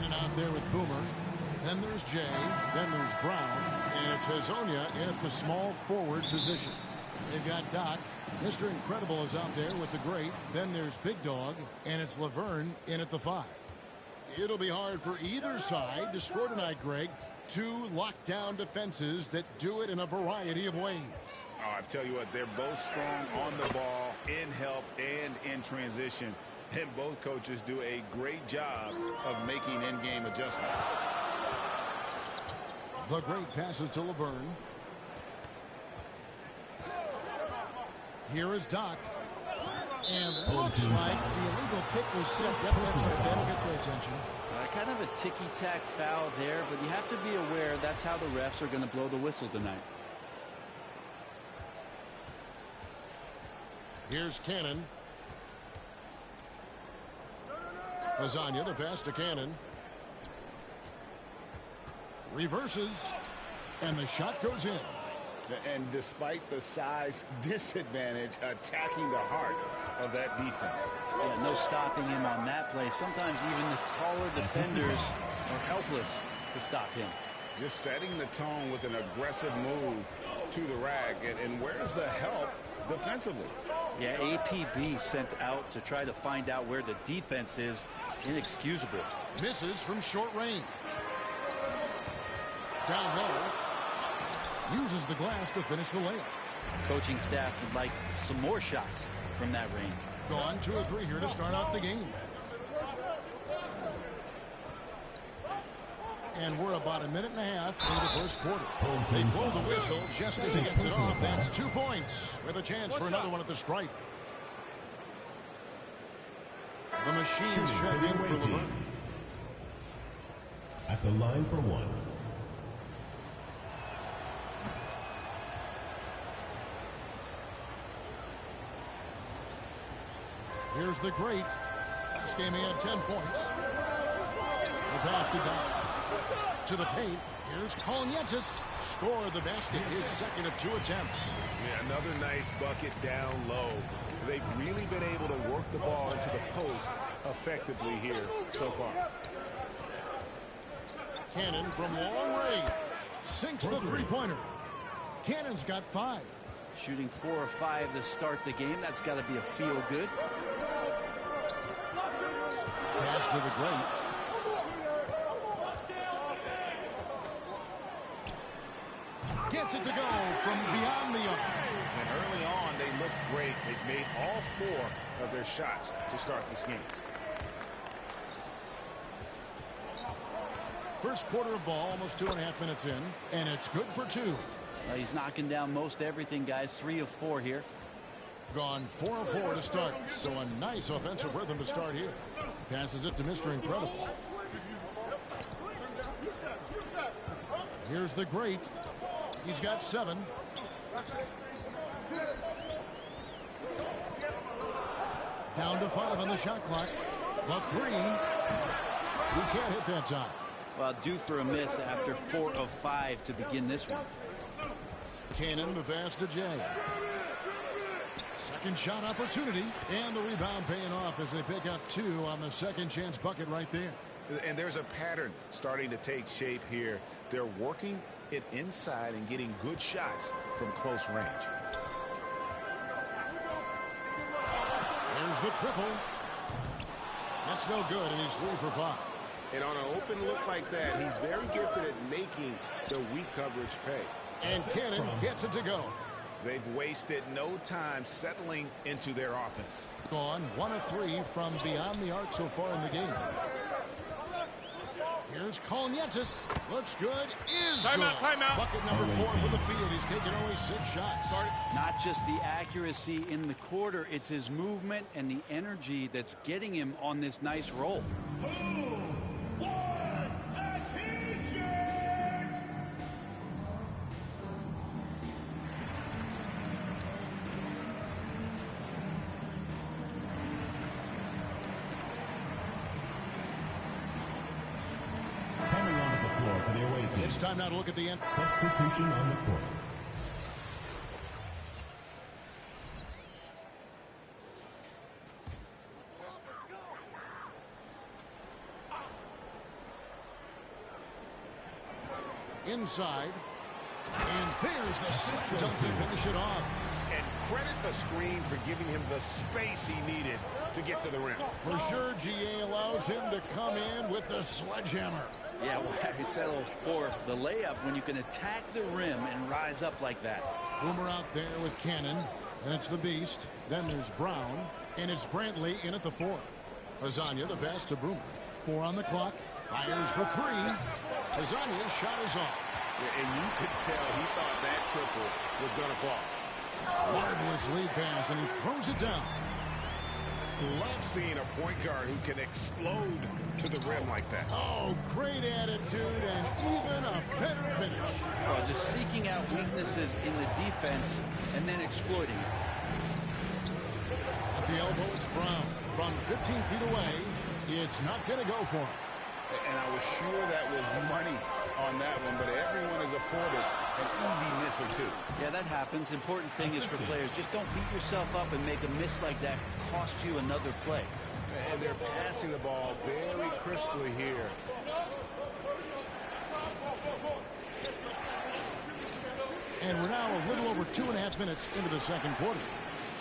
Standing out there with Boomer. Then there's Jay. Then there's Brown. And it's Hazonia in at the small forward position. They've got Doc. Mr. Incredible is out there with the great. Then there's Big Dog. And it's Laverne in at the 5. It'll be hard for either side to score tonight, Greg. Two lockdown defenses that do it in a variety of ways. Oh, I tell you what, they're both strong on the ball, in help, and in transition. And both coaches do a great job of making in-game adjustments. The great passes to Laverne. Here is Doc. And looks like the illegal kick was set. Yep, that's right. That'll get their attention. Kind of a ticky-tack foul there, but you have to be aware that's how the refs are going to blow the whistle tonight. Here's Cannon. Lasagna, the pass to Cannon. Reverses. And the shot goes in. And despite the size disadvantage, attacking the heart of that defense. Yeah, no stopping him on that play. Sometimes even the taller defenders are helpless to stop him. Just setting the tone with an aggressive move to the rack. And where's the help defensively? Yeah, APB sent out to try to find out where the defense is. Inexcusable. Misses from short range. Down low. Uses the glass to finish the layup. Coaching staff would like some more shots from that range. Gone 2 or 3 here to start out the game. And we're about a minute and a half into the first quarter. They blow the whistle just as he gets it off. That's 2 points with a chance for another one at the stripe. The machine's checked in for Laverne. At the line for one. Here's the great. Last game he had 10 points. The pass to Doc. To the paint. Here's Kolnietis. Score the basket. His second of 2 attempts. Yeah, another nice bucket down low. They've really been able to work the ball into the post effectively here so far. Cannon from long range. Sinks the three-pointer. Cannon's got 5. Shooting 4 or 5 to start the game. That's got to be a feel-good. Pass to the great. Gets it to go from beyond the arc. And early on, they looked great. They've made all 4 of their shots to start this game. First quarter of ball, almost 2.5 minutes in, and it's good for 2. He's knocking down most everything, guys. 3 of 4 here. Gone 4 of 4 to start, so a nice offensive rhythm to start here. Passes it to Mr. Incredible. Here's the great. He's got 7. Down to 5 on the shot clock. The 3. He can't hit that time. Well, due for a miss after 4 of 5 to begin this one. Cannon, the pass to Jay. Second shot opportunity, and the rebound paying off as they pick up 2 on the second chance bucket right there. And there's a pattern starting to take shape here. They're working it inside and getting good shots from close range. There's the triple. That's no good, and he's 3 for 5. And on an open look like that, he's very gifted at making the weak coverage pay. And Cannon gets it to go. They've wasted no time settling into their offense. Gone 1 of 3 from beyond the arc so far in the game. Here's Kolnietis. Looks good. Is good. Timeout. Bucket number 4 for the field. He's taken only 6 shots. Not just the accuracy in the quarter, it's his movement and the energy that's getting him on this nice roll. Who wants a t-shirt? Coming onto the floor for the away team. It's time now to look at the end. Substitution on the court. inside. And there's the slam dunk to finish it off. And credit the screen for giving him the space he needed to get to the rim. For sure, GA allows him to come in with the sledgehammer. Yeah, well, I settle for the layup when you can attack the rim and rise up like that. Boomer out there with Cannon. And it's the Beast. Then there's Brown. And it's Brantley in at the 4. Lasagna, the pass to Boomer. 4 on the clock. Fires for 3. Lasagna's shot is off. And you could tell he thought that triple was going to fall. Marvelous lead pass, and he throws it down. Love seeing a point guard who can explode to the rim like that. Oh, great attitude and even a better finish. Well, just seeking out weaknesses in the defense and then exploiting it. At the elbow, it's Brown. From 15 feet away, it's not going to go for him. And I was sure that was money on that one, but everyone is afforded an easy miss or two. Yeah, that happens. Important thing is for players, just don't beat yourself up and make a miss like that cost you another play. And they're passing the ball very crisply here. And we're now a little over 2.5 minutes into the second quarter.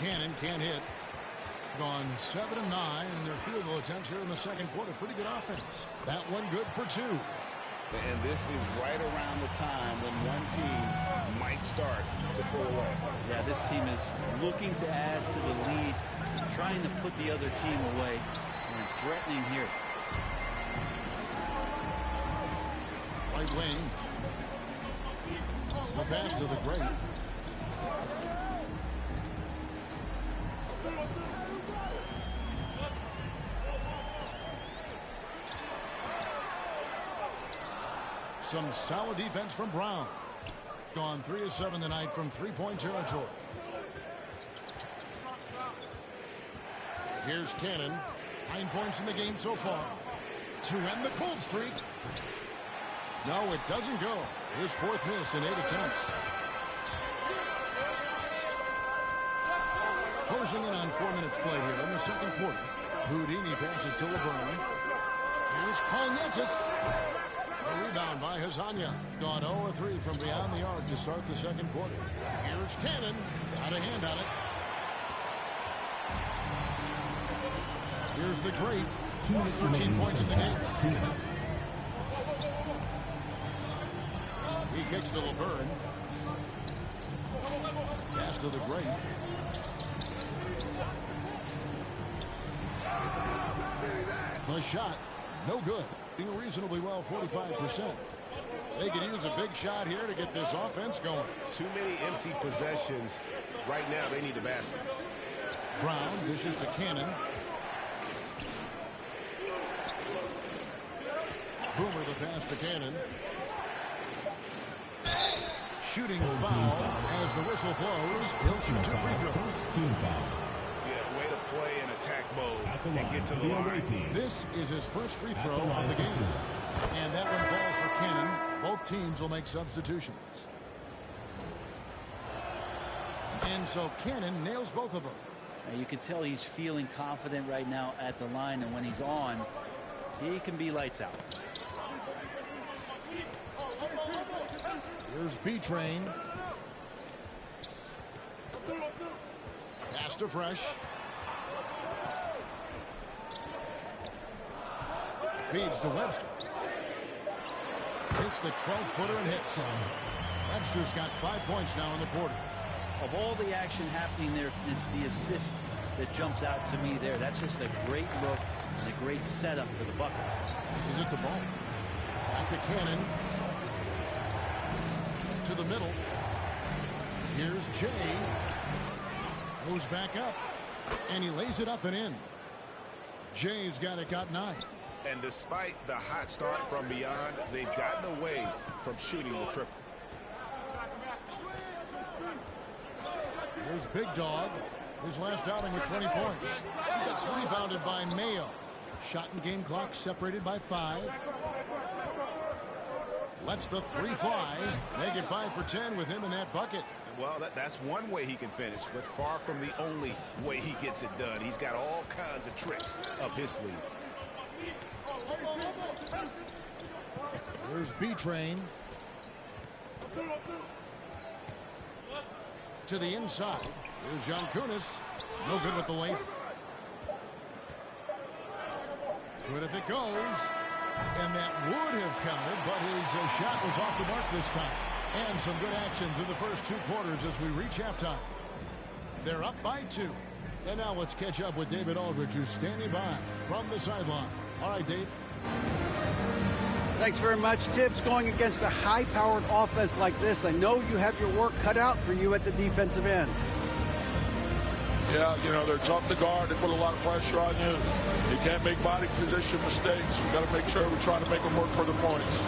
Cannon can't hit. Gone 7 of 9 in their field goal attempts here in the second quarter. Pretty good offense. That one good for 2. And this is right around the time when one team might start to pull away. Yeah, this team is looking to add to the lead, trying to put the other team away, and threatening here. Right wing. The pass to the great. Some solid defense from Brown. Gone 3 of 7 tonight from three-point territory. Here's Cannon. 9 points in the game so far. To end the cold streak. No, it doesn't go. His 4th miss in 8 attempts. Closing in on 4 minutes played here in the second quarter. Houdini passes to LeBron. Here's Kaunas. A rebound by Lasagna. Gone 0 of 3 from beyond the arc to start the second quarter. Here's Cannon. Got a hand on it. Here's the great. 13 points in the game. 2 minutes. He kicks to Laverne. Pass to the great. The shot, no good. Doing reasonably well, 45%. They could use a big shot here to get this offense going. Too many empty possessions. Right now, they need the basket. Brown dishes to Cannon. Boomer the pass to Cannon. Shooting foul as the whistle blows. He'll shoot 2 free throws. Team foul. Yeah, way to play in attack mode and get to the line. This is his first free throw of the game. And that one falls for Cannon. Both teams will make substitutions. And so Cannon nails both of them. Now you can tell he's feeling confident right now at the line, and when he's on, he can be lights out. Here's B-Train. Pass to Fresh. Feeds to Webster. Takes the 12-footer and hits. Webster's got 5 points now in the quarter. Of all the action happening there, it's the assist that jumps out to me there. That's just a great look and a great setup for the bucket. This is at the ball. Back to Cannon. To the middle. Here's Jay. Goes back up. And he lays it up and in. Jay's got 9. And despite the hot start from beyond, they've gotten away from shooting the triple. Here's Big Dog. His last outing with 20 points. He gets rebounded by Mayo. Shot and game clock separated by 5. Lets the 3 fly. Make it 5 for 10 with him in that bucket. Well, that's one way he can finish, but far from the only way he gets it done. He's got all kinds of tricks up his sleeve. Here's B-Train. To the inside. Here's Kaunas. No good with the lane. Good if it goes. And that would have counted, but his shot was off the mark this time. And some good action through the first 2 quarters as we reach halftime. They're up by 2. And now let's catch up with David Aldridge, who's standing by from the sideline. All right, Dave. Thanks very much, Tibbs. Going against a high-powered offense like this, I know you have your work cut out for you at the defensive end. Yeah, you know, they're tough to guard. They put a lot of pressure on you. You can't make body position mistakes. We've got to make sure we try to make them work for the points.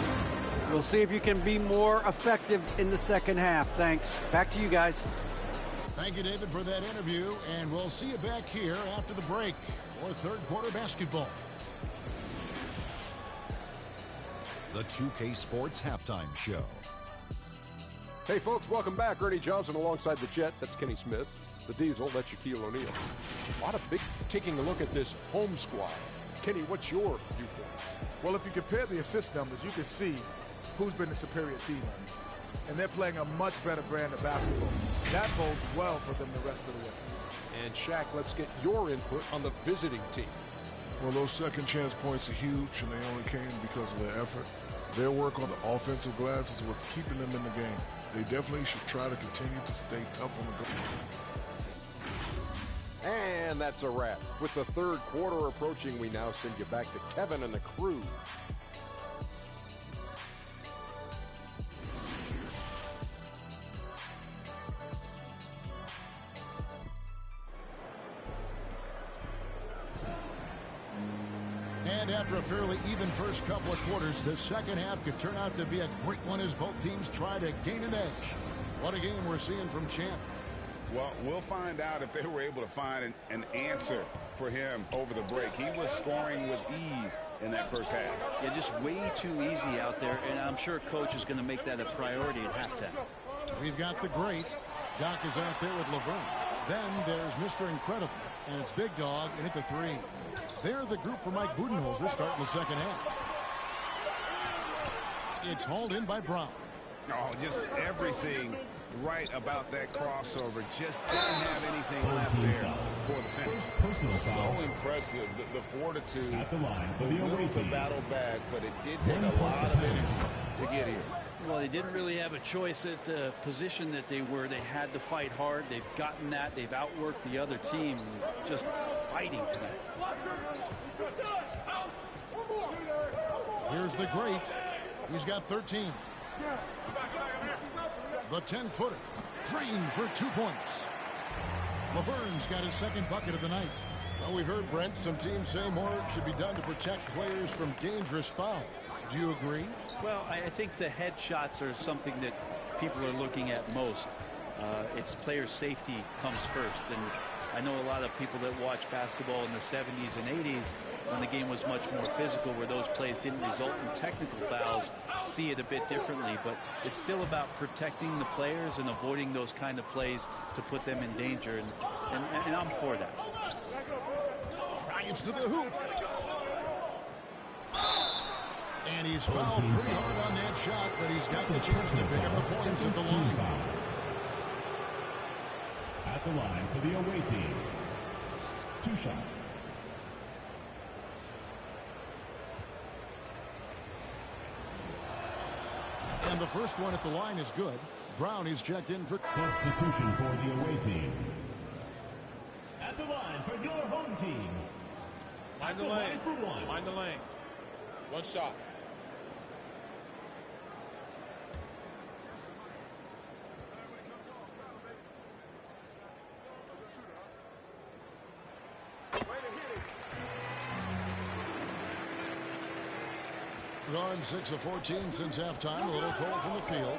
We'll see if you can be more effective in the second half. Thanks. Back to you guys. Thank you, David, for that interview, and we'll see you back here after the break for third quarter basketball. The 2K Sports Halftime Show. Hey, folks, welcome back. Ernie Johnson alongside the Jet. That's Kenny Smith. The Diesel, that's Shaquille O'Neal. A lot of big taking a look at this home squad. Kenny, what's your viewpoint? Well, if you compare the assist numbers, you can see who's been the superior team. And they're playing a much better brand of basketball. That bodes well for them the rest of the way. And Shaq, let's get your input on the visiting team. Well, those second chance points are huge, and they only came because of their effort. Their work on the offensive glass is what's keeping them in the game. They definitely should try to continue to stay tough on the goal. And that's a wrap. With the third quarter approaching, we now send you back to Kevin and the crew. And after a fairly even first couple of quarters, the second half could turn out to be a great one as both teams try to gain an edge. What a game we're seeing from Champ. Well, we'll find out if they were able to find an answer for him over the break. He was scoring with ease in that first half. Yeah, just way too easy out there, and I'm sure Coach is going to make that a priority at halftime. We've got the great. Doc is out there with Laverne. Then there's Mr. Incredible, and it's Big Dog in at the 3. They're the group for Mike Budenholzer starting the second half. It's hauled in by Brown. Oh, just everything right about that crossover. Just didn't have anything left there for the finish. So impressive. The fortitude, At the line for the the will away to team. battle back, but it did take a lot of energy to get here. Well, they didn't really have a choice at the position that they were. They had to fight hard. They've gotten that. They've outworked the other team. Just fighting tonight. Here's the great. He's got 13. The 10-footer drained for 2 points. Laverne's got his second bucket of the night. Well, we've heard, Brent, some teams say more should be done to protect players from dangerous fouls. Do you agree? Well, I think the head shots are something that people are looking at most. It's player safety comes first. And I know a lot of people that watch basketball in the 70s and 80s when the game was much more physical, where those plays didn't result in technical fouls, see it a bit differently. But it's still about protecting the players and avoiding those kind of plays to put them in danger. And I'm for that. Drives to the hoop. And he's fouled pretty hard on that shot, but he's got the chance to pick up the points at the line. At the line for the away team. 2 shots. And the first one at the line is good. Brown is checked in for Substitution for the away team. At the line for your home team. Mind the lanes. Mind the lanes. 1 shot. Gone 6 of 14 since halftime. A little cold from the field.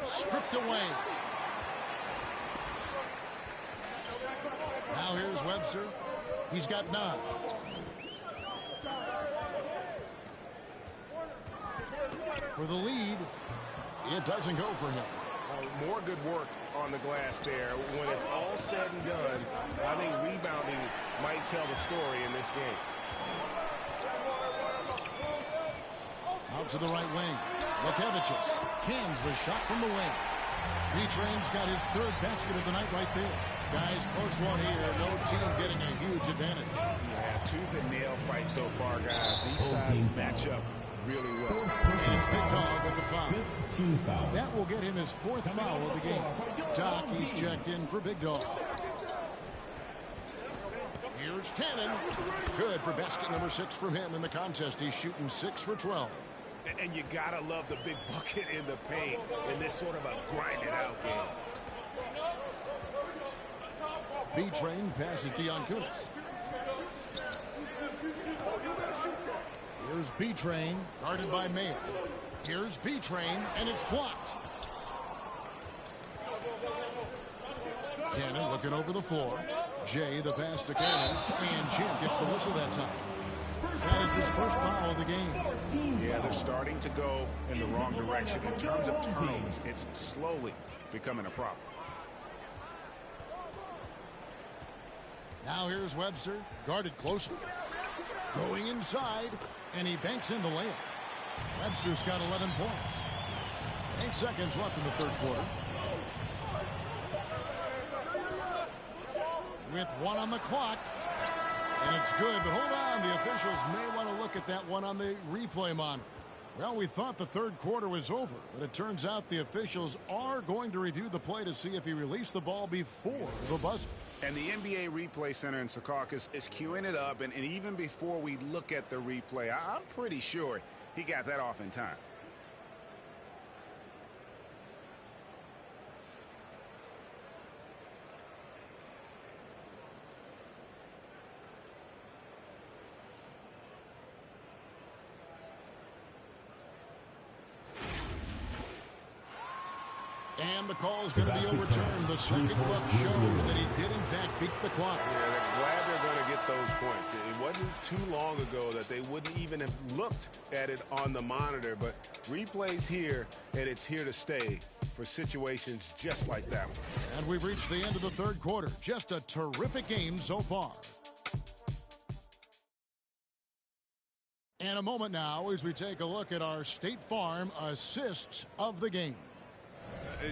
Stripped away. Now here's Webster. He's got 9. For the lead, it doesn't go for him. More good work on the glass there. When it's all said and done, I think rebounding might tell the story in this game. Out to the right wing. Lukevicius cans the shot from the wing. B-Train's got his third basket of the night right there. Guys, close one here. No team getting a huge advantage. Yeah, tooth and nail fight so far, guys. These sides match up really well. And it's Big Dog with the foul. That will get him his fourth foul of the game. Doc, he's checked in for Big Dog. Here's Cannon. Good for basket number 6 from him in the contest. He's shooting 6 for 12. And you gotta love the big bucket in the paint in this sort of a grind-it-out game. B-Train passes Dion-Kunis. Here's B-Train, guarded by Mayer. Here's B-Train, and it's blocked. Cannon looking over the floor. Jay, the pass to Cannon, and Jim gets the whistle that time. That is his first foul of the game. Yeah, they're starting to go in the wrong direction. In terms of turnovers, it's slowly becoming a problem. Now here's Webster, guarded closely. Going inside, and he banks in the layup. Webster's got 11 points. 8 seconds left in the third quarter. With 1 on the clock. And it's good, but hold on. The officials may want to look at that one on the replay monitor. Well, we thought the third quarter was over, but it turns out the officials are going to review the play to see if he released the ball before the buzzer. And the NBA Replay Center in Secaucus is queuing it up, and even before we look at the replay, I'm pretty sure he got that off in time. And the call is going to be overturned. The second look shows that he did, in fact, beat the clock. Yeah, they're glad they're going to get those points. It wasn't too long ago that they wouldn't even have looked at it on the monitor, but replay's here, and it's here to stay for situations just like that one. And we've reached the end of the third quarter. Just a terrific game so far. And a moment now as we take a look at our State Farm assists of the game.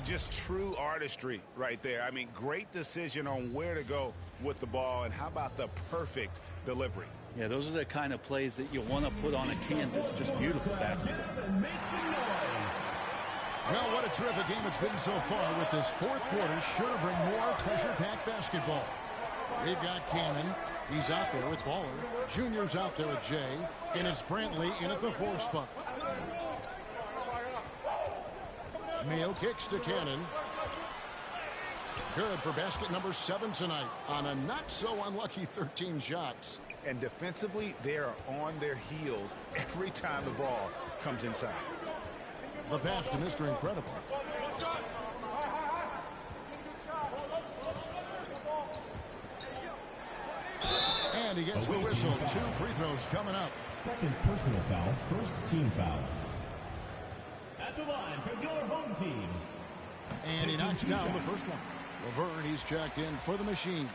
Just true artistry right there. I mean, great decision on where to go with the ball, and how about the perfect delivery? Yeah, those are the kind of plays that you want to put on a canvas. Just beautiful basketball. Well, what a terrific game it's been so far with this fourth quarter. Sure to bring more pressure-packed basketball. We've got Cannon. He's out there with Baller. Junior's out there with Jay. And it's Brantley in at the 4 spot. Mayo kicks to Cannon. Good for basket number 7 tonight on a not-so-unlucky 13 shots. And defensively, they are on their heels every time the ball comes inside. The pass to Mr. Incredible. And he gets the whistle. 2 free throws coming up. Second personal foul, first team foul. At the line for your home team. And he knocks down the first one. Laverne, he's checked in for the machine.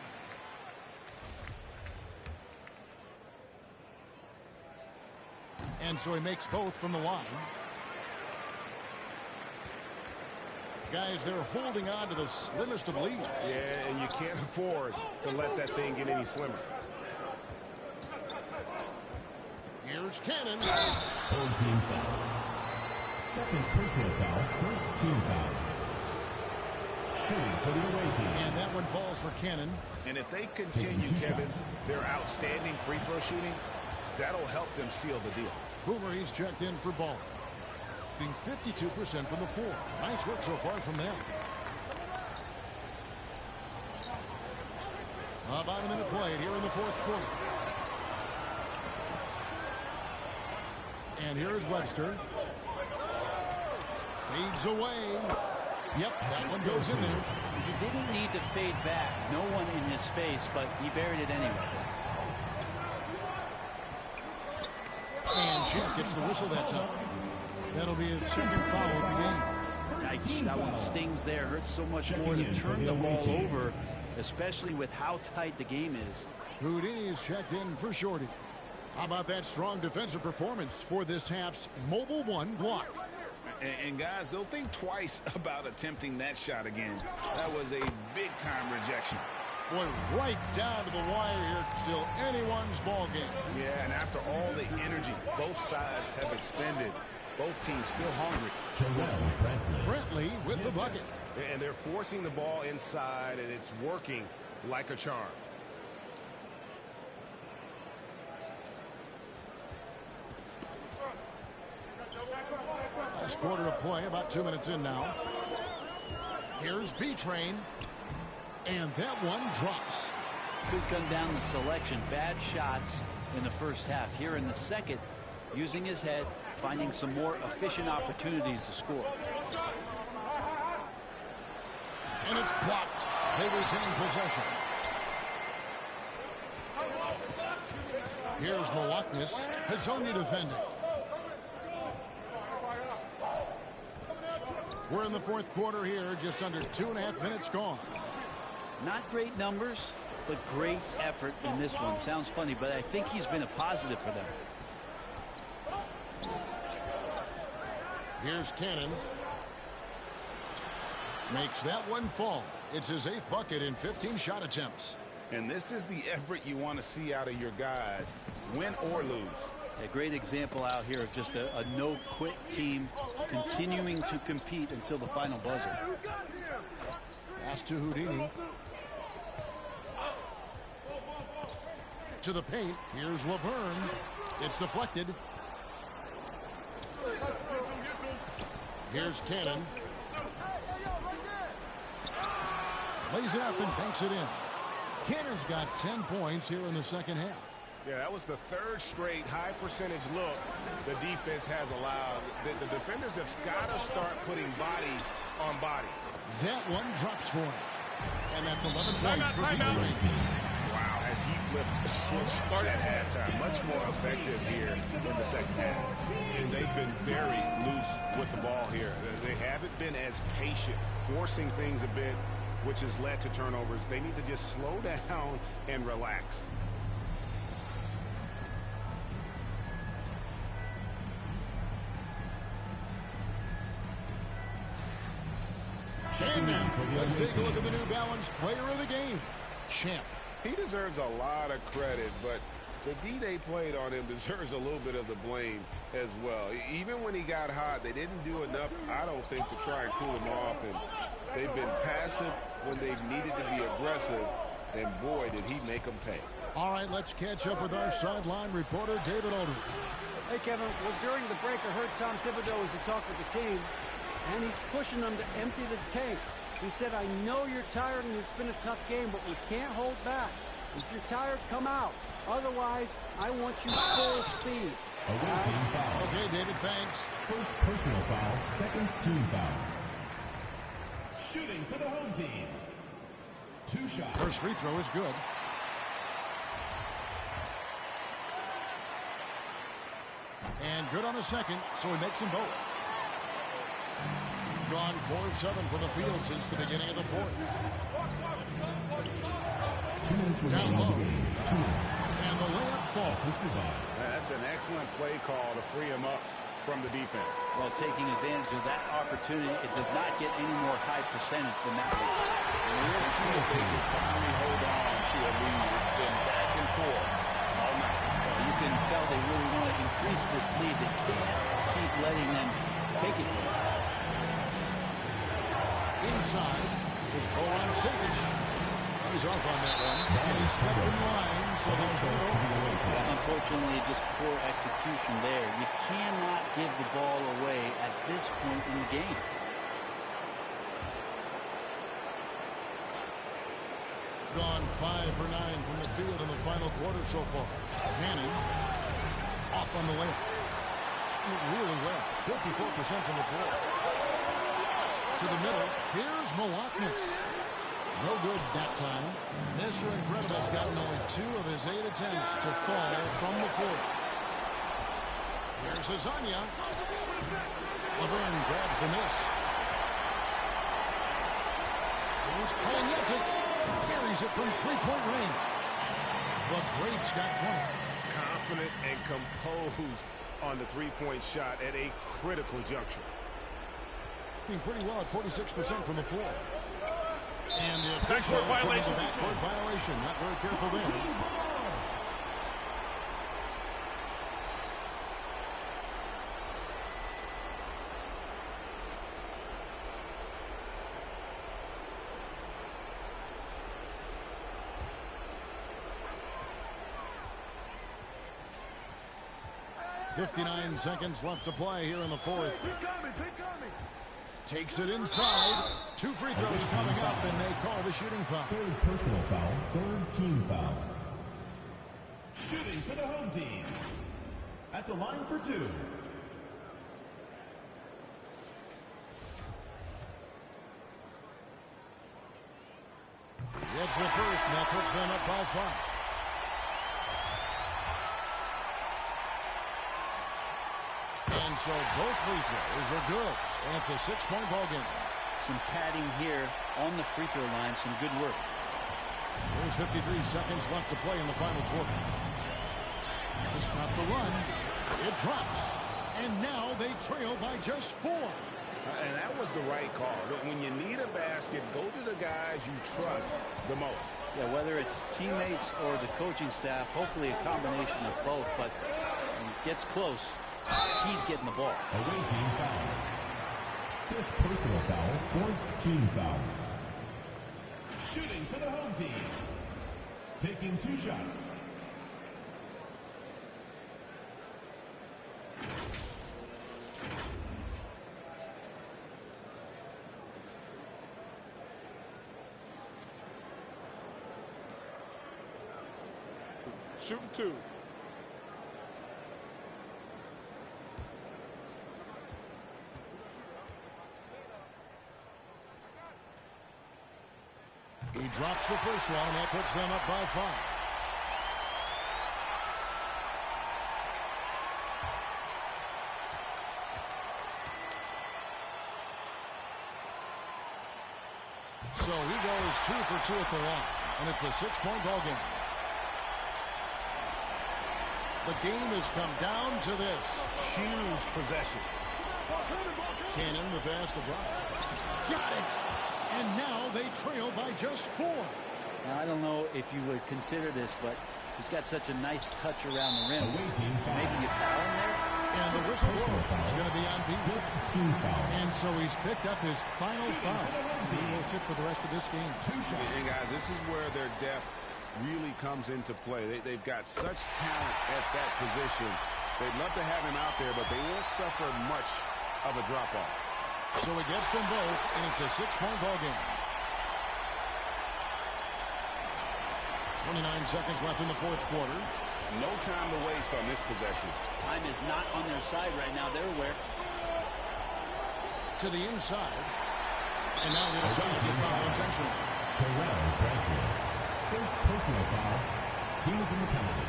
And so he makes both from the line. Guys, they're holding on to the slimmest of leads. Yeah, and you can't afford to let that thing get any slimmer. Here's Cannon. Home team foul. Second personal foul, first team foul. Shooting for the away team. And that one falls for Cannon. And if they continue, Kevin, their outstanding free throw shooting, that'll help them seal the deal. Boomer, he's checked in for ball. Being 52% from the 4. Nice work so far from them. About a minute played here in the fourth quarter. And here's Webster. Fades away. Yep, that one goes in there. He didn't need to fade back. No one in his face, but he buried it anyway. And Chip gets the whistle that time. That'll be his second foul of the game. Yikes, that one stings there. Hurts so much more to turn the ball over, especially with how tight the game is. Houdini's checked in for Shorty. How about that strong defensive performance for this half's Mobile 1 block? And guys, they'll think twice about attempting that shot again. That was a big-time rejection. Boy, right down to the wire here. Still anyone's ball game. Yeah, and after all the energy both sides have expended, both teams still hungry. Brentley with the bucket. And they're forcing the ball inside, and it's working like a charm. Last quarter of play, about 2 minutes in now. Here's B-Train. And that one drops. Could come down to selection. Bad shots in the first half. Here in the second, using his head, finding some more efficient opportunities to score. And it's blocked. They retain possession. Here's Malaknis. Hazonia defending. We're in the fourth quarter here. Just under 2.5 minutes gone. Not great numbers, but great effort in this one. Sounds funny, but I think he's been a positive for them. Here's Cannon. Makes that one fall. It's his 8th bucket in 15 shot attempts. And this is the effort you want to see out of your guys, win or lose. A great example out here of just a no-quit team continuing to compete until the final buzzer. Pass to Houdini. To the paint. Here's Laverne. It's deflected. Here's Cannon. Lays it up and banks it in. Cannon's got 10 points here in the second half. Yeah, that was the 3rd straight high percentage look the defense has allowed. The defenders have got to start putting bodies on bodies. That one drops for him. And that's 11 points for B-Train. Wow, as he flipped the switch at halftime, much more effective here in the second half. And they've been very loose with the ball here. They haven't been as patient, forcing things a bit, which has led to turnovers. They need to just slow down and relax. And now, let's take a look at the New Balance player of the game, Champ. He deserves a lot of credit, but the D they played on him deserves a little bit of the blame as well. Even when he got hot, they didn't do enough, I don't think, to try and cool him off. And they've been passive when they've needed to be aggressive, and boy, did he make them pay. All right, let's catch up with our sideline reporter, David Aldridge. Hey, Kevin. Well, during the break, I heard Tom Thibodeau as he talked with the team, and he's pushing them to empty the tank. He said, I know you're tired and it's been a tough game, but we can't hold back. If you're tired, come out. Otherwise, I want you full speed. Okay, David, thanks. First personal foul, second team foul. Shooting for the home team. 2 shots. First free throw is good. And good on the second, so he makes them both. Gone 4 of 7 from the field since the beginning of the fourth. 2 minutes remaining in the game. 2 minutes. And the layup falls. That's an excellent play call to free him up from the defense. Well, taking advantage of that opportunity, it does not get any more high percentage than that. We'll see if they can finally hold on to a lead. It's been back and forth all night. Well, you can tell they really want to increase this lead. They can't keep letting them take it from them. Inside is Goran Sivic. He's off on that one. And he stepped in line, so they'll turn it over. Unfortunately, just poor execution there. You cannot give the ball away at this point in the game. Gone 5 for 9 from the field in the final quarter so far. Manning off on the layup. Really well. 54% from the floor. To the middle. Here's Malaknis. No good that time. Mr. Incredible's gotten only 2 of his 8 attempts to fall from the floor. Here's Hazonia. Laverne grabs the miss. Here's Kalanitis. Buries it from 3-point range. The great's got 20. Confident and composed on the 3-point shot at a critical juncture. shooting pretty well at 46% from the floor. And the official violation. Backcourt violation. Not very careful there. .59 seconds left to play here in the fourth. Takes it inside. 2 free throws coming up, and they call the shooting foul. Third personal foul, third team foul. Shooting for the home team. At the line for 2. Gets the first, and that puts them up by 5. And so both free throws are good. And it's a 6-point ball game. Some padding here on the free throw line. Some good work. There's 53 seconds left to play in the final quarter. To stop the run, it drops. And now they trail by just 4. And that was the right call. When you need a basket, go to the guys you trust the most. Yeah, whether it's teammates or the coaching staff, hopefully a combination of both. But when it gets close, he's getting the ball. Away team foul. 5th personal foul, 4th team foul. Shooting for the home team. Taking 2 shots. Shooting 2. He drops the first one, and that puts them up by 5. So he goes 2 for 2 at the line, and it's a 6-point ball game. The game has come down to this. Huge possession. Cannon, the pass to Brown. Got it! And now they trail by just 4. Now, I don't know if you would consider this, but he's got such a nice touch around the rim. Maybe you foul him there? And the whistle blows. It's going to be on beat. And so he's picked up his final foul. He will sit for the rest of this game. 2 shots. And guys, this is where their depth really comes into play. They've got such talent at that position. They'd love to have him out there, but they won't suffer much of a drop-off. So he gets them both, and it's a 6-point ball game. 29 seconds left in the fourth quarter. No time to waste on this possession. Time is not on their side right now. They're aware. To the inside. And now they decide to foul intentionally. First personal foul. Team is in the penalty.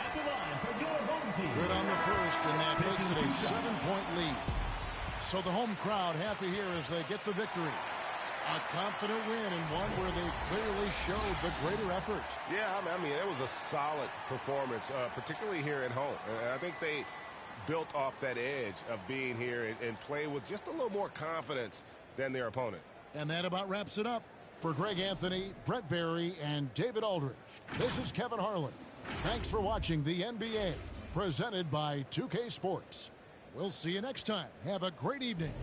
At the line for your home team. Good on the first, and that makes it a 7-point lead. So the home crowd happy here as they get the victory. A confident win, and one where they clearly showed the greater effort. Yeah, I mean, it was a solid performance, particularly here at home. And I think they built off that edge of being here and play with just a little more confidence than their opponent. And that about wraps it up. For Greg Anthony, Brett Barry, and David Aldridge, this is Kevin Harlan. Thanks for watching the NBA, presented by 2K Sports. We'll see you next time. Have a great evening.